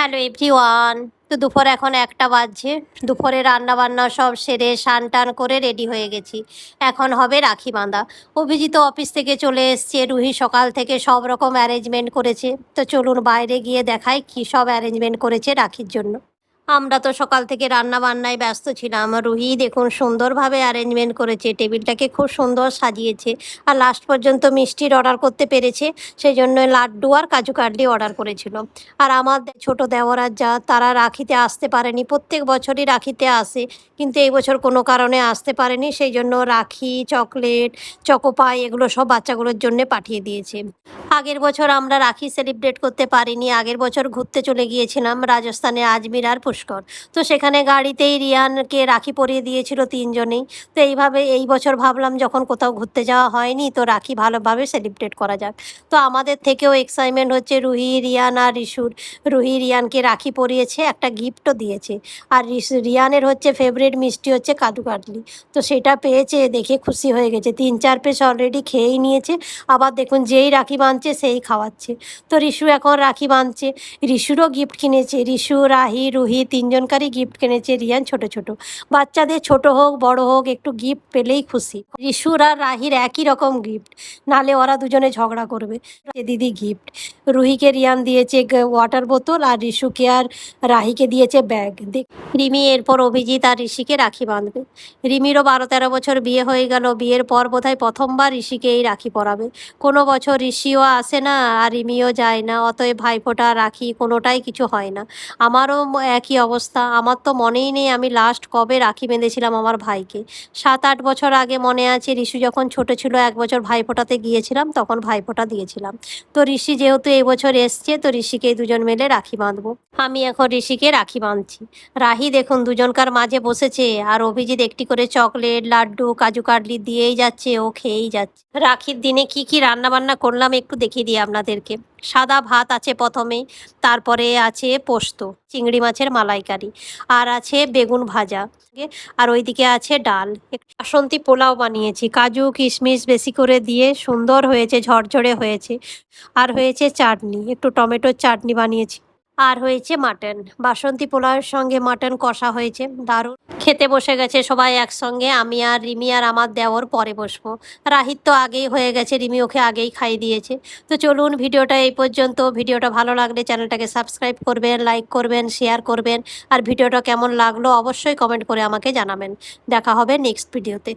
Hello everyone. তো দুপুর এখন 1টা বাজছে। দুপুরে রান্না বান্না সব সেরে স্নান টান করে রেডি হয়ে গেছি। এখন হবে রাখি বাঁধা। অভিজিৎ অফিস থেকে চলে এসছে, রুহি সকাল থেকে সব রকম অ্যারেঞ্জমেন্ট করেছে। তো চলুন বাইরে গিয়ে দেখাই কী সব অ্যারেঞ্জমেন্ট করেছে রাখির জন্য। আমরা তো সকাল থেকে রান্না বান্নায় ব্যস্ত ছিলাম। রুহি দেখুন সুন্দরভাবে অ্যারেঞ্জমেন্ট করেছে, টেবিলটাকে খুব সুন্দর সাজিয়েছে। আর লাস্ট পর্যন্ত মিষ্টির অর্ডার করতে পেরেছে, সেই জন্য লাড্ডু আর কাজু কাটলি অর্ডার করেছিল। আর আমার ছোট দেওরার যা, তারা রাখিতে আসতে পারেনি। প্রত্যেক বছরই রাখিতে আসে, কিন্তু এই বছর কোনো কারণে আসতে পারেনি, সেই জন্য রাখি, চকলেট, চকোপাই এগুলো সব বাচ্চাগুলোর জন্য পাঠিয়ে দিয়েছে। আগের বছর আমরা রাখি সেলিব্রেট করতে পারিনি। আগের বছর ঘুরতে চলে গিয়েছিলাম রাজস্থানে, আজমির আর পুষ্কর। তো সেখানে গাড়িতেই রিয়ানকে রাখি পরিয়ে দিয়েছিল 3জনেই। তো এইভাবে এই বছর ভাবলাম যখন কোথাও ঘুরতে যাওয়া হয়নি, তো রাখি ভালোভাবে সেলিব্রেট করা যাক। তো আমাদের থেকেও এক্সাইটমেন্ট হচ্ছে রুহি, রিয়ান আর রিশুর। রুহি রিয়ানকে রাখি পরিয়েছে, একটা গিফটও দিয়েছে। আর রিয়ানের হচ্ছে ফেভারিট মিষ্টি হচ্ছে কাজু কাটলি। তো সেটা পেয়েছে, দেখে খুশি হয়ে গেছে। 3-4 পিস অলরেডি খেয়েই নিয়েছে। আবার দেখুন যেই রাখি বাঁধছে সেই খাওয়াচ্ছে। তো রিশু এখন রাখি বাঁধছে। রিশুরও গিফট কিনেছে। রিশু, রাহি, রুহি 3জনকারই গিফট কিনেছে রিয়ান। ছোট ছোট বাচ্চাদের, ছোট হোক বড় হোক, একটু গিফট পেলেই খুশি। রিশুর আর রাহির একই রকম গিফট, নালে ওরা দুজনে ঝগড়া করবে। দিদি গিফট রুহিকে রিয়ান দিয়েছে ওয়াটার বোতল, আর রিশুকে আর রাহিকে দিয়েছে ব্যাগ। রিমি এরপর অভিজিৎ আর ঋষিকে রাখি বাঁধবে। রিমিরও 12-13 বছর বিয়ে হয়ে গেল। বিয়ের পর বোধহয় প্রথমবার ঋষিকে এই রাখি পরাবে। কোনো বছর ঋষিও আসে না আর রিমিও যায় না, অতএব ভাইফোঁটা, রাখি কোনোটাই কিছু হয় না। আমারও একই অবস্থা। আমার তো মনেই নেই আমি লাস্ট কবে রাখি বেঁধেছিলাম আমার ভাইকে। 7-8 বছর আগে মনে আছে, ঋষি যখন ছোট ছিল 1 বছর ভাইফোঁটাতে গিয়েছিলাম, তখন ভাইফোঁটা দিয়েছিলাম। তো ঋষি যেহেতু এই বছর এসছে, তো ঋষিকে দুজন মিলে রাখি বাঁধবো। আমি এখন ঋষিকে রাখি বাঁধছি। রাহি দেখুন দুজনকার মাঝে বসেছে, আর অভিজিৎ একটি করে চকলেট, লাড্ডু, কাজু কাটলি দিয়েই যাচ্ছে, ও খেয়েই যাচ্ছে। রাখির দিনে কি কি রান্না বান্না করলাম একটু দেখিয়ে দিই আপনাদেরকে। সাদা ভাত আছে প্রথমে, তারপরে আছে পোস্ত, চিংড়ি মাছের মালাইকারি, আর আছে বেগুন ভাজা, আর ওইদিকে আছে ডাল। বাসন্তী পোলাও বানিয়েছি, কাজু কিশমিশ বেশি করে দিয়ে, সুন্দর হয়েছে, ঝরঝরে হয়েছে। আর হয়েছে চাটনি, একটু টমেটোর চাটনি বানিয়েছি। আর হয়েছে মাটন। বাসন্তী পোলাওয়ের সঙ্গে মাটন কষা হয়েছে, দারুণ। খেতে বসে গেছে সবাই একসঙ্গে। আমি আর রিমি আর আমার দেওর পরে বসবো। রাহির তো আগেই হয়ে গেছে, রিমি ওকে আগেই খাইয়ে দিয়েছে। তো চলুন ভিডিওটা এই পর্যন্ত। ভিডিওটা ভালো লাগলে চ্যানেলটাকে সাবস্ক্রাইব করবেন, লাইক করবেন, শেয়ার করবেন। আর ভিডিওটা কেমন লাগলো অবশ্যই কমেন্ট করে আমাকে জানাবেন। দেখা হবে নেক্সট ভিডিওতে।